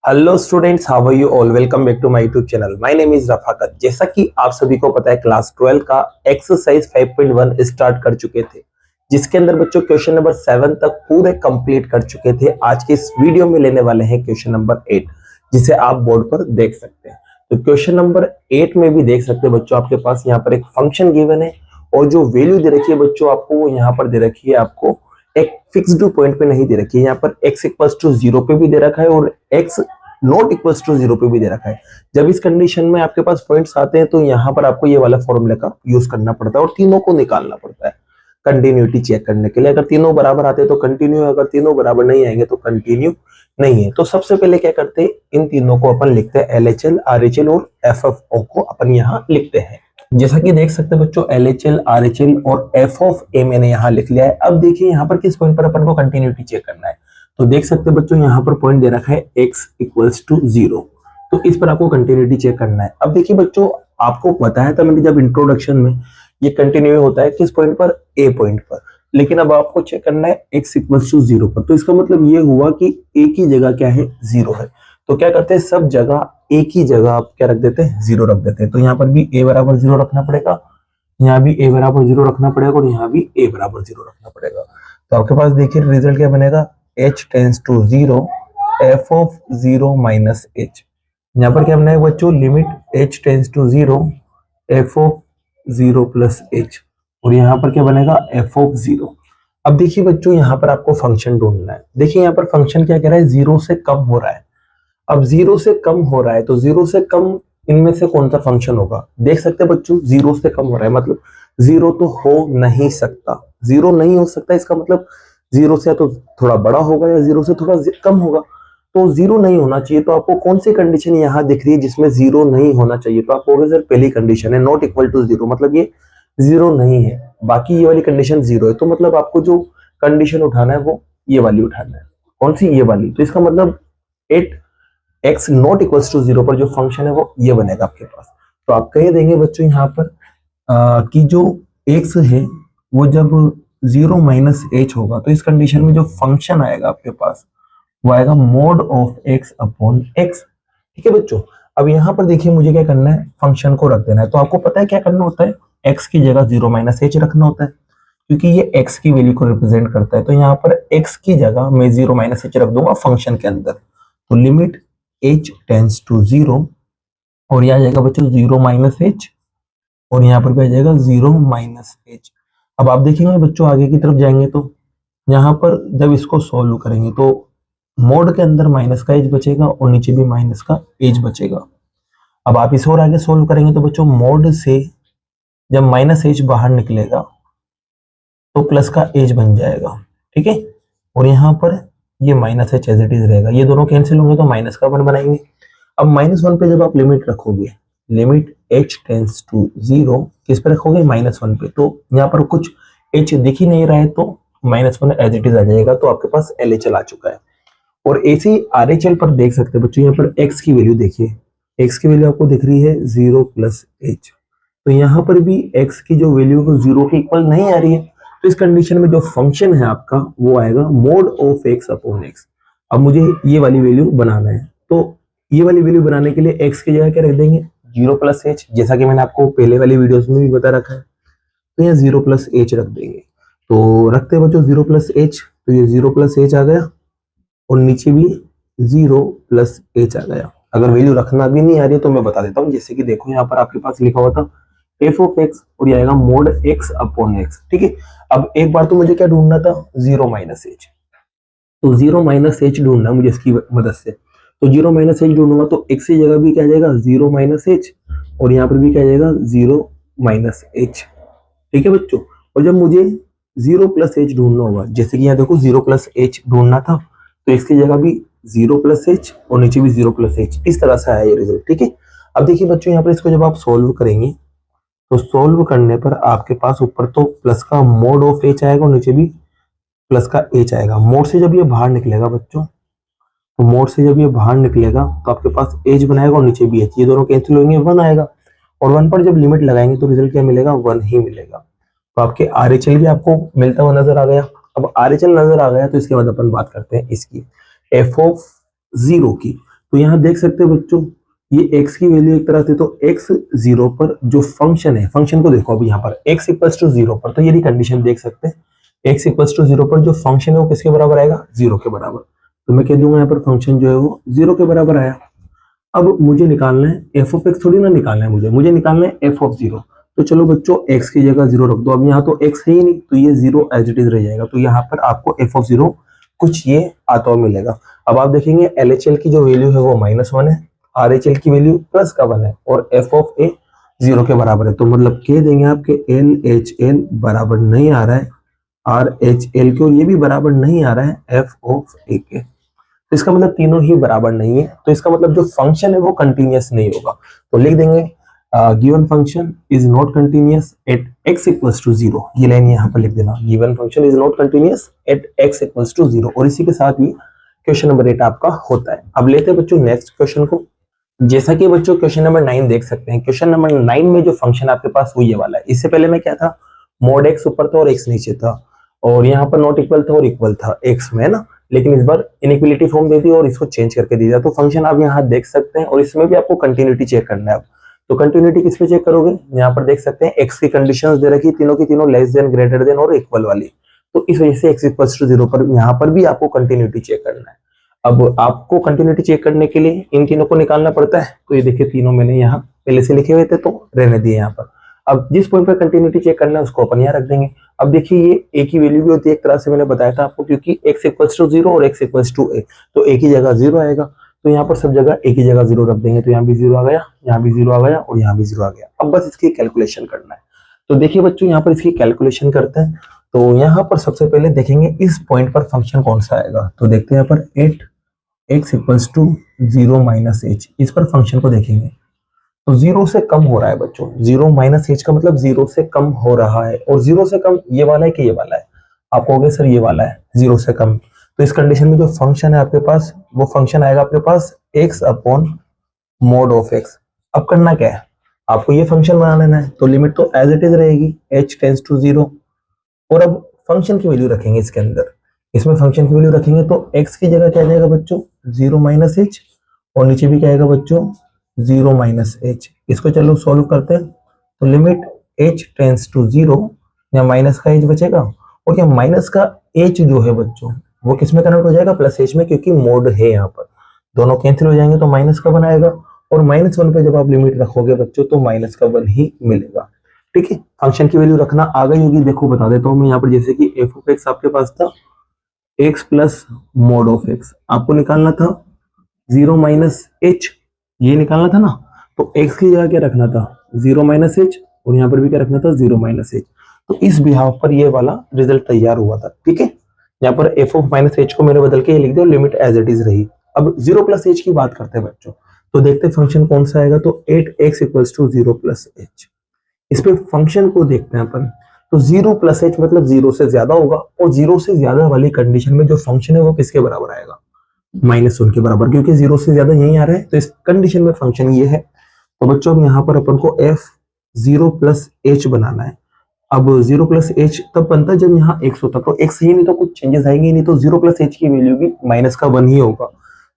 Hello students, how are you all. Welcome back to my YouTube channel. My name is Rafaqat. जैसा कि आप सभी को पता है, क्लास 12 का एक्सरसाइज 5.1 स्टार्ट कर चुके थे, जिसके अंदर बच्चों क्वेश्चन नंबर 7 तक पूरे कंप्लीट कर चुके थे। आज के इस वीडियो में लेने वाले हैं क्वेश्चन नंबर 8, जिसे आप बोर्ड पर देख सकते हैं। तो क्वेश्चन नंबर 8 में भी देख सकते हैं बच्चों, आपके पास यहाँ पर एक फंक्शन गिवन है और जो वैल्यू दे रखी है बच्चों आपको, वो यहाँ पर दे रखी है आपको एक फिक्स्ड पॉइंट पे नहीं दे रखी है। यहाँ पर x इक्वल्स टू 0 पे भी दे रखा है और x नॉट इक्वल्स टू 0 पे भी दे रखा है। जब इस कंडीशन में आपके पास पॉइंट्स आते हैं तो यहाँ पर आपको ये वाला फॉर्मूला का यूज करना पड़ता है और तीनों को निकालना पड़ता है कंटिन्यूटी चेक करने के लिए। अगर तीनों बराबर आते हैं तो कंटिन्यू, अगर तीनों बराबर नहीं आएंगे तो कंटिन्यू नहीं है। तो सबसे पहले क्या करते हैं, इन तीनों को अपन लिखते हैं LHL, RHL और FFO को अपन यहाँ लिखते हैं। जैसा कि देख सकते हैं बच्चों, LHL, RHL और F ऑफ A मैंने यहाँ लिख लिया है। अब देखिए यहाँ पर किस पॉइंट पर अपन को कंटिन्यूटी चेक करना है। तो देख सकते हैं बच्चों, यहाँ पर पॉइंट दे रखा है x इक्वल्स टू 0, तो इस पर आपको कंटिन्यूटी चेक करना है। अब देखिए बच्चों, आपको बताया था मैंने जब इंट्रोडक्शन में, ये कंटिन्यू होता है किस पॉइंट पर, A पॉइंट पर। लेकिन अब आपको चेक करना है x इक्वल्स टू 0 पर। तो इसका मतलब ये हुआ कि A की जगह क्या है, 0 है। तो क्या करते हैं, सब जगह A की जगह आप क्या रख देते हैं, 0 रख देते हैं। तो यहाँ पर भी A बराबर 0 रखना पड़ेगा, यहाँ भी A बराबर 0 रखना पड़ेगा और यहाँ भी A बराबर 0 रखना पड़ेगा। तो आपके पास देखिए रिजल्ट क्या बनेगा, h tends to 0 f of 0 minus h। यहाँ पर क्या बनेगा बच्चों, limit h tends to 0 f of 0 plus h, और यहाँ पर क्या बनेगा, f ऑफ 0। अब देखिए बच्चों, यहाँ पर आपको फंक्शन ढूंढना है। देखिए यहाँ पर फंक्शन क्या कह रहा है, 0 से कम हो रहा है। अब 0 से कम हो रहा है तो 0 से कम इनमें से कौन सा फंक्शन होगा। देख सकते हैं बच्चों, 0 से कम हो रहा है मतलब 0 तो हो नहीं सकता, 0 नहीं हो सकता। इसका मतलब 0 से तो थोड़ा बड़ा होगा या 0 से थोड़ा कम होगा। तो 0 नहीं होना चाहिए। तो आपको कौन सी कंडीशन यहाँ दिख रही है जिसमें 0 नहीं होना चाहिए। तो आप कहोगे सर पहली कंडीशन है नॉट इक्वल टू 0, मतलब ये 0 नहीं है। बाकी ये वाली कंडीशन 0 है। तो मतलब आपको जो कंडीशन उठाना है वो ये वाली उठाना है। कौन सी, ये वाली। तो इसका मतलब 8 x नॉट इक्वल्स टू 0 पर जो फंक्शन है वो ये बनेगा आपके पास। तो आप कह देंगे बच्चों यहाँ पर कि जो x है वो जब 0 माइनस h होगा तो इस कंडीशन में जो फंक्शन आएगा आपके पास वो आएगा mode of x upon x। ठीक है बच्चों, अब यहाँ पर देखिए मुझे क्या करना है, फंक्शन को रख देना है। तो आपको पता है क्या करना होता है, x की जगह 0 माइनस h रखना होता है, क्योंकि ये x की वैल्यू को रिप्रेजेंट करता है। तो यहाँ पर x की जगह मैं 0 माइनस h रख दूंगा फंक्शन के अंदर। तो लिमिट h टेंस टू 0, और यहाँ जाएगा बच्चों 0 माइनस h, और यहाँ पर भी आ जाएगा 0 माइनस h। अब आप देखेंगे बच्चों, आगे की तरफ जाएंगे तो यहाँ पर जब इसको सॉल्व करेंगे तो मोड के अंदर माइनस का h बचेगा और नीचे भी माइनस का h बचेगा। अब आप इसे और आगे सॉल्व करेंगे तो बच्चों मोड से जब माइनस h बाहर निकलेगा तो प्लस का h बन जाएगा। ठीक है, और यहाँ पर ये minus h as it is रहेगा, ये दोनों कैंसिल होंगे तो माइनस का 1 बनाएंगे। अब -1 पे जब आप लिमिट रखोगे, लिमिट h टेंस टू 0 किस पे रखोगे, -1 पे। तो यहाँ पर कुछ h दिख ही नहीं रहा है तो -1 एज इट इज आ जाएगा। तो आपके पास LHL आ चुका है। और ऐसे ही RHL पर देख सकते हैं बच्चों, यहाँ पर x की वैल्यू देखिए, x की वैल्यू आपको दिख रही है 0 प्लस h। तो यहाँ पर भी x की जो वैल्यू है 0 के इक्वल नहीं आ रही है। तो इस कंडीशन में जो फंक्शन है आपका वो आएगा mode of x upon x। अब मुझे ये वाली वैल्यू बनाना है, तो ये वाली वैल्यू बनाने के लिए x की जगह क्या रख देंगे, 0 प्लस h, जैसा कि मैंने आपको पहले वाली वीडियोस में भी बता रखा है। तो यहाँ 0 प्लस h रख देंगे। तो रखते हैं बच्चों 0 प्लस h, तो ये 0 प्लस h आ गया और नीचे भी 0 प्लस h आ गया। अगर वैल्यू रखना भी नहीं आ रही है तो मैं बता देता हूँ। जैसे कि देखो यहाँ पर आपके पास लिखा हुआ था f ऑफ x और ये आएगा मोड x अपॉन x। ठीक है, अब एक बार तो मुझे क्या ढूंढना था, 0 माइनस h। तो 0 माइनस h ढूंढना है मुझे इसकी मदद से। तो 0 माइनस h ढूंढूंगा तो x की जगह भी क्या जाएगा, 0 माइनस h, और यहाँ पर भी क्या जाएगा, 0 माइनस h। ठीक है बच्चों, और जब मुझे 0 प्लस h ढूंढना होगा, जैसे कि यहाँ देखो 0 प्लस h ढूंढना था, तो इसकी जगह भी 0 प्लस h और नीचे भी 0 प्लस h, इस तरह से आया ये रिजल्ट। ठीक है, अब देखिए बच्चों, यहाँ पर इसको जब आप सोल्व करेंगे तो सोल्व करने पर आपके पास ऊपर तो प्लस का मोड ऑफ h आएगा और नीचे भी प्लस का h आएगा। मोड से जब ये बाहर निकलेगा बच्चों, तो मोड से जब ये बाहर निकलेगा तो आपके पास h बनाएगा और नीचे भी h, ये दोनों कैंसिल होंगे, 1 आएगा। और 1 पर जब लिमिट लगाएंगे तो रिजल्ट क्या मिलेगा, 1 ही मिलेगा। तो आपके RHL भी आपको मिलता हुआ नजर आ गया। अब RHL नजर आ गया तो इसके बाद अपन बात करते हैं इसकी f ऑफ 0 की। तो यहाँ देख सकते हो बच्चों, ये x की वैल्यू एक तरह से, तो x 0 पर जो फंक्शन है, फंक्शन को देखो अभी यहाँ पर x इक्वल्स टू 0 पर, तो ये कंडीशन देख सकते हैं, x इक्वल्स टू 0 पर जो फंक्शन है वो किसके बराबर आएगा, 0 के बराबर। तो मैं कह दूंगा यहाँ पर फंक्शन जो है वो 0 के बराबर आया। अब मुझे निकालना है f ऑफ x, थोड़ी ना निकालना है मुझे निकालना है f ऑफ 0। तो चलो बच्चों x की जगह 0 रख दो। अब यहाँ तो x है ही नहीं, तो ये 0 एज इट इज रह जाएगा। तो यहाँ पर आपको f ऑफ 0 कुछ ये आता हुआ मिलेगा। अब आप देखेंगे LHL की जो वैल्यू है वो -1 है, RHL की वैल्यू +1 है, और f ऑफ a 0 के बराबर है। तो मतलब कह देंगे आपके LHL बराबर नहीं आ रहा है RHL के, और ये भी बराबर नहीं आ रहा है f ऑफ a के। तो इसका मतलब तीनों ही बराबर नहीं है, तो इसका मतलब जो फंक्शन है वो कंटिन्यूअस नहीं होगा। तो लिख देंगे given function is not continuous at x equals to 0। ये लाइन यहाँ पर लिख देना, given function is not continuous at x equals to 0। और इसी के साथ ही क्वेश्चन नंबर 8 आपका होता है। अब लेते हैं बच्चों नेक्स्ट क्वेश्चन को। जैसा कि बच्चों क्वेश्चन नंबर 9 देख सकते हैं, क्वेश्चन नंबर 9 में जो फंक्शन आपके पास वो ये वाला है। इससे पहले में क्या था, मोड x ऊपर था और x नीचे था, और यहाँ पर नॉट इक्वल था और इक्वल था x में, है ना। लेकिन इस बार इनइक्वलिटी फॉर्म दे दी और इसको चेंज करके दे दिया। तो फंक्शन आप यहाँ देख सकते हैं, और इसमें भी आपको कंटिन्यूटी चेक करना है। तो कंटिन्यूटी किस पे चेक करोगे, यहाँ पर देख सकते हैं x की कंडीशंस दे रखी, तीनों की तीनों लेस देन, ग्रेटर देन और इक्वल वाली। तो इस वजह से x इक्वल्स टू 0 पर यहाँ पर भी आपको कंटिन्यूटी चेक करना है। अब आपको कंटिन्यूटी चेक करने के लिए इन तीनों को निकालना पड़ता है। तो ये देखिए तीनों मैंने यहाँ पहले से लिखे हुए थे, तो रहने दिए यहाँ पर। अब जिस पॉइंट पर कंटिन्यूटी चेक करना है उसको अपन यहाँ रख देंगे। अब देखिए ये a की वैल्यू भी होती है एक तरह से, मैंने बताया था आपको, क्योंकि x इक्वल्स टू 0 और x इक्वल्स टू a, तो a की जगह 0 आएगा। तो यहाँ पर सब जगह a की जगह 0 रख देंगे। तो यहाँ भी 0 आ गया, यहाँ भी 0 आ गया, और यहाँ भी 0 आ गया। अब बस इसकी कैलकुलेशन करना है। तो देखिए बच्चों यहाँ पर इसकी कैलकुलेशन करते हैं। तो यहाँ पर सबसे पहले देखेंगे इस पॉइंट पर फंक्शन कौन सा आएगा। तो देखते हैं यहाँ पर 8x equals to 0 minus h, इस पर फंक्शन को देखेंगे। तो 0 से कम हो रहा है बच्चों, 0 माइनस h का मतलब 0 से कम हो रहा है। और 0 से कम ये वाला है कि ये वाला है, आप कहोगे सर ये वाला है 0 से कम। तो इस कंडीशन में जो फंक्शन है आपके पास, वो फंक्शन आएगा आपके पास x upon mode of x। अब करना क्या है, आपको ये फंक्शन बना लेना है। तो लिमिट तो एज इट इज रहेगी, h टेंड्स टू 0। और अब फंक्शन की वैल्यू रखेंगे इसके अंदर, इसमें फंक्शन की वैल्यू रखेंगे। तो x की जगह क्या जाएगा बच्चों, 0 माइनस h, और नीचे भी क्या आएगा बच्चों, 0 माइनस h। इसको चलो सॉल्व करते हैं। तो लिमिट h टेंड्स टू 0, यहाँ माइनस का h बचेगा, और यहाँ माइनस का h जो है बच्चों वो किस में कन्वर्ट हो जाएगा, प्लस h में, क्योंकि मोड है यहाँ पर। दोनों कैंसिल हो जाएंगे तो माइनस का बन आएगा, और -1 पे जब आप लिमिट रखोगे बच्चों तो -1 ही मिलेगा। ठीक है, फंक्शन की वैल्यू रखना आ गई होगी। देखो बता देता हूँ मैं यहाँ पर, जैसे कि f ऑफ x आपके पास था x plus mode of x, आपको निकालना था 0 माइनस h, ये निकालना था ना। तो x की जगह क्या रखना था, 0 माइनस h, और यहाँ पर भी क्या रखना था, 0 माइनस h। तो इस बिहाफ पर ये वाला रिजल्ट तैयार हुआ था। ठीक है, यहाँ पर f ऑफ माइनस h को मैंने बदल के ये लिख दिया, लिमिट एज इट इज रही। अब 0 प्लस h की बात करते हैं बच्चों। तो देखते हैं फंक्शन कौन सा आएगा। तो 8x equals to 0 plus h, इस पे फंक्शन को देखते हैं अपन। तो 0 प्लस h मतलब 0 से ज्यादा होगा, और 0 से ज्यादा वाली कंडीशन में जो फंक्शन है वो किसके बराबर आएगा, -1 के बराबर, क्योंकि 0 से ज्यादा यही आ रहा है। तो इस कंडीशन में फंक्शन ये है। तो बच्चों अब यहाँ पर अपन को f 0 प्लस h बनाना है। अब 0 प्लस h तब बनता है जब यहाँ x होता, तो x ही नहीं तो कुछ चेंजेस आएंगे नहीं, तो 0 प्लस h की वैल्यू भी -1 ही होगा।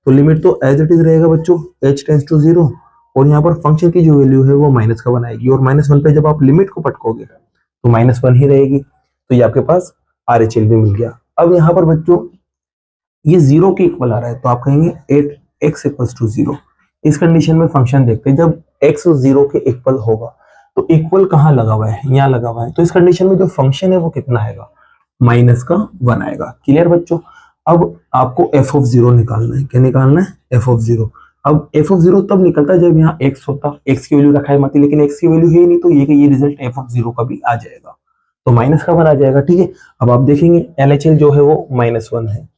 तो लिमिट तो एज इट इज रहेगा बच्चों, h टेंड्स टू 0, और यहाँ पर फंक्शन की जो वैल्यू है वो -1 आएगी, और -1 पे जब आप लिमिट को पटकोगे तो -1 ही रहेगी। तो ये आपके पास RHL भी मिल गया। अब यहाँ पर बच्चों ये 0 के इक्वल आ रहा है, तो आप कहेंगे 8x इक्वल्स टू 0। इस कंडीशन में फंक्शन देखते हैं, जब x 0 के इक्वल होगा तो इक्वल कहाँ लगा हुआ है, यहाँ लगा हुआ है। तो इस कंडीशन में जो फंक्शन है वो कितना आएगा, -1 आएगा। क्लियर बच्चों। अब आपको f ऑफ 0 निकालना है। क्या निकालना है, f ऑफ 0। अब f ऑफ 0 तब निकलता है जब यहाँ x होता, x की वैल्यू रखा है मत, लेकिन x की वैल्यू है ही नहीं, तो ये रिजल्ट f ऑफ 0 का भी आ जाएगा, तो -1 आ जाएगा। ठीक है, अब आप देखेंगे LHL जो है वो -1 है,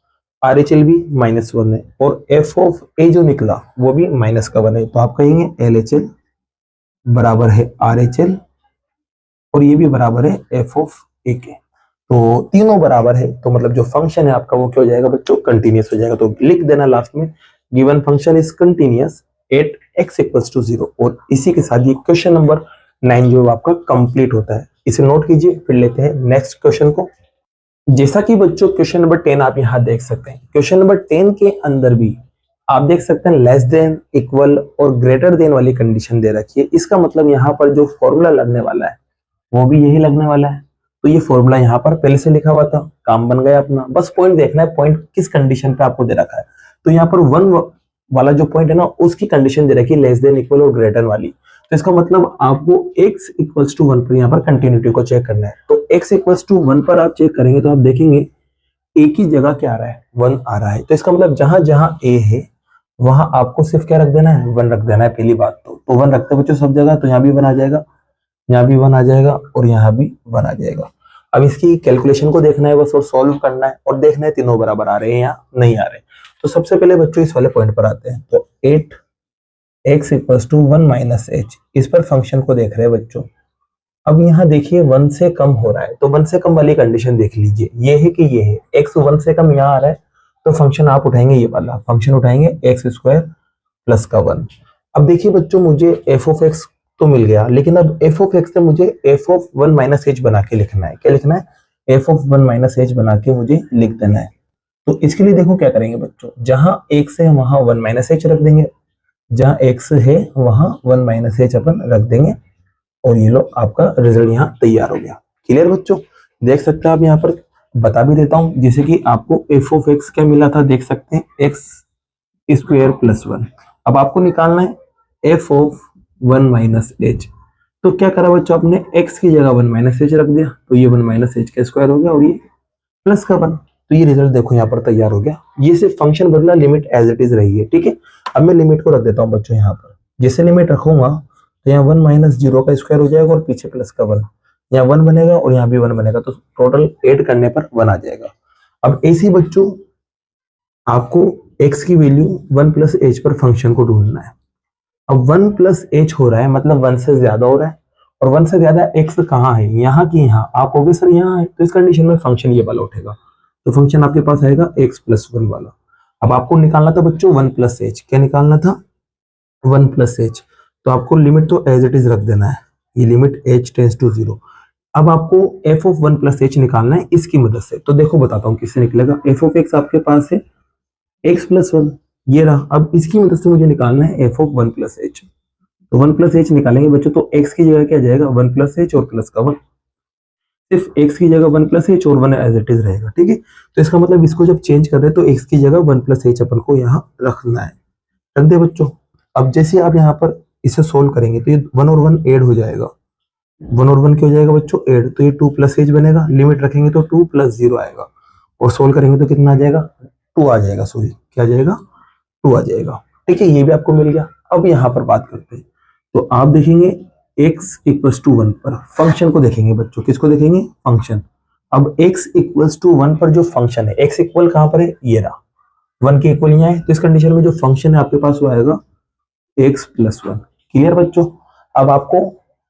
RHL भी -1 है, और f ऑफ a जो निकला वो भी -1 है। तो आप कहेंगे LHL बराबर है RHL, और ये भी बराबर है f ऑफ a के। तो तीनों बराबर है, तो मतलब जो फंक्शन है आपका वो क्या हो जाएगा बच्चों, कंटिन्यूअस हो जाएगा। तो लिख देना लास्ट में, given function is continuous at x equals to 0। और इसी के साथ ये क्वेश्चन नंबर 9 जो आपका कंप्लीट होता है। इसे नोट कीजिए, फिर लेते हैं नेक्स्ट क्वेश्चन को। जैसा कि बच्चों क्वेश्चन नंबर 10 आप यहाँ देख सकते हैं, क्वेश्चन नंबर 10 के अंदर भी आप देख सकते हैं लेस देन, इक्वल और ग्रेटर देन वाली कंडीशन दे रखी है। इसका मतलब यहाँ पर जो फॉर्मूला लगने वाला है वो भी यही लगने वाला है। तो ये फॉर्मूला यहाँ पर पहले से लिखा हुआ था, काम बन गया अपना। बस पॉइंट देखना है, पॉइंट किस कंडीशन पे आपको दे रखा है। तो यहाँ पर 1 वाला जो पॉइंट है ना, उसकी कंडीशन दे रखी है लेस देन, इक्वल और ग्रेटर वाली। तो इसका मतलब आपको x इक्वल्स टू 1 पर यहाँ पर कंटिन्यूटी को चेक करना है। तो x इक्वल्स टू 1 पर आप चेक करेंगे तो आप देखेंगे a की जगह क्या आ रहा है, 1 आ रहा है। तो इसका मतलब जहां जहां a है वहां आपको सिर्फ क्या रख देना है, 1 रख देना है। पहली बात तो 1 रखते हैं बच्चों सब जगह, तो यहाँ भी 1 आ जाएगा, यहाँ भी 1 आ जाएगा और यहाँ भी 1 आ जाएगा। अब इसकी कैलकुलेशन को देखना है बस और सॉल्व करना है और देखना है तीनों बराबर आ रहे हैं या नहीं आ रहे। तो सबसे पहले बच्चों इस वाले पॉइंट पर आते हैं। तो 8x equals to 1 minus h, इस पर फंक्शन को देख रहे हैं बच्चों। अब यहाँ देखिए 1 से कम हो रहा है, तो 1 से कम वाली कंडीशन देख लीजिए। ये है कि ये है x 1 से कम यहाँ आ रहा है, तो फंक्शन आप उठाएंगे, ये वाला फंक्शन उठाएंगे x स्क्वायर प्लस का 1। अब देखिए बच्चों मुझे f ऑफ x तो मिल गया, लेकिन अब f ऑफ x से मुझे f ऑफ 1 माइनस h बना के लिखना है। क्या लिखना है, f ऑफ 1 माइनस h बना के मुझे लिख देना है। तो इसके लिए देखो क्या करेंगे बच्चों, जहां x है वहां 1 माइनस h रख देंगे, जहां x है वहां 1 माइनस h अपन रख देंगे और ये लो आपका रिजल्ट यहाँ तैयार हो गया। क्लियर बच्चों, देख सकते हैं आप यहाँ पर बता भी देता हूँ, जैसे कि आपको f ऑफ x क्या मिला था, देख सकते हैं x स्क्वायर प्लस 1। अब आपको निकालना है f ऑफ 1 माइनस h। तो क्या करा बच्चों, आपने x की जगह 1 माइनस h रख दिया, तो ये 1 माइनस h का स्क्वायर हो गया और ये प्लस का 1। तो ये रिजल्ट देखो यहाँ पर तैयार हो गया। ये सिर्फ फंक्शन बदला, लिमिट एज इट इज रही है। ठीक है, अब मैं लिमिट को रख देता हूँ बच्चों यहाँ पर। जैसे लिमिट रखूंगा तो यहाँ 1 माइनस 0 का स्क्वायर हो जाएगा और पीछे प्लस का 1, यहाँ 1 बनेगा और यहाँ भी 1 बनेगा, तो टोटल ऐड करने पर 1 आ जाएगा। अब ऐसे बच्चों आपको x की वैल्यू 1 प्लस h पर फंक्शन को ढूंढना है। अब 1 प्लस h हो रहा है, मतलब 1 से ज्यादा हो रहा है, और 1 से ज्यादा x कहाँ है, यहाँ की यहाँ। आप कहोगे सर यहाँ है, तो इस कंडीशन में फंक्शन ये वाला उठेगा, तो फंक्शन आपके पास आएगा x प्लस 1 वाला। अब आपको निकालना था बच्चों 1 प्लस h। क्या निकालना था, 1 प्लस h। तो आपको लिमिट तो एज इट इज रख देना है, ये लिमिट h टेंड्स टू 0। अब आपको f ऑफ 1 प्लस h निकालना है इसकी मदद से। तो देखो बताता हूँ किससे निकलेगा। f ऑफ x आपके पास है x प्लस 1, ये रहा। अब इसकी मदद से मुझे निकालना है f ऑफ 1 प्लस h। तो 1 प्लस h निकालेंगे बच्चों, तो x की जगह क्या जाएगा, 1 प्लस h और प्लस का 1। सिर्फ x की जगह 1 प्लस h और 1 एज इट इज रहेगा। ठीक है, तो इसका मतलब इसको जब चेंज कर रहे हैं तो x की जगह 1 प्लस h अपन को यहाँ रखना है। रख दे बच्चों। अब जैसे आप यहाँ पर इसे सोल्व करेंगे तो ये 1 और 1 ऐड हो जाएगा, 1 और 1 क्या हो जाएगा बच्चों, ऐड। तो ये 2 प्लस h बनेगा, लिमिट रखेंगे तो 2 प्लस 0 आएगा और सोल्व करेंगे तो कितना आ जाएगा, 2 आ जाएगा। सॉरी, क्या आ जाएगा, 2 आ जाएगा। ठीक है, ये भी आपको मिल गया। अब यहाँ पर बात करते हैं, तो आप देखेंगे x इक्वल्स टू 1 पर फंक्शन को देखेंगे बच्चों। किसको देखेंगे, फंक्शन। अब x इक्वल्स टू 1 पर जो फंक्शन है, x इक्वल कहाँ पर है, ये रहा, 1 के इक्वल यहाँ है। तो इस कंडीशन में जो फंक्शन है आपके पास वो आएगा x प्लस 1। क्लियर बच्चों। अब आपको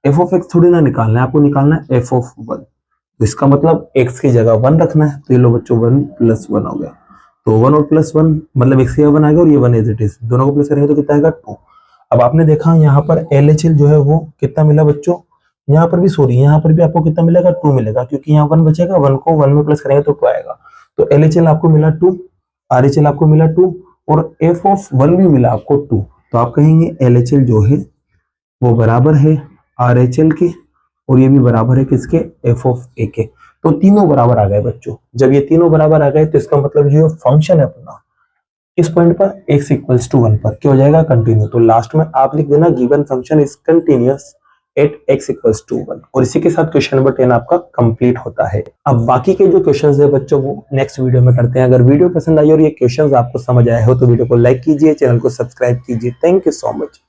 f ऑफ x थोड़ी ना निकालना है, आपको निकालना है f ऑफ 1। तो इसका मतलब x की जगह 1 रखना है, तो ये लो बच्चों 1 प्लस 1 हो गया। तो 1 और प्लस 1 मतलब x की जगह 1 आएगा और ये 1 एज इट इज, दोनों को प्लस करेंगे तो कितना आएगा, 2। अब आपने देखा यहाँ पर LHL जो है वो कितना मिला बच्चों, यहाँ पर भी सॉरी यहाँ पर भी आपको कितना मिलेगा, 2 मिलेगा, क्योंकि यहाँ 1 बचेगा, 1 को 1 में प्लस करेंगे तो 2 आएगा। तो LHL आपको मिला 2, RHL आपको मिला 2 और f ऑफ 1 भी मिला आपको 2। तो आप कहेंगे LHL जो है वो बराबर है RHL के और ये भी बराबर है किसके, f ऑफ a के। तो तीनों बराबर आ गए बच्चों। जब ये तीनों बराबर आ गए तो इसका मतलब जो फंक्शन है अपना इस पॉइंट पर x इक्वल्स टू 1 पर क्या हो जाएगा, कंटिन्यू। तो लास्ट में आप लिख देना given function is continuous at x equals to 1 और इसी के साथ क्वेश्चन नंबर 10 आपका कंप्लीट होता है। अब बाकी के जो क्वेश्चंस है बच्चों वो नेक्स्ट वीडियो में करते हैं। अगर वीडियो पसंद आई और ये क्वेश्चंस आपको समझ आए हो तो वीडियो को लाइक कीजिए, चैनल को सब्सक्राइब कीजिए। Thank you so much.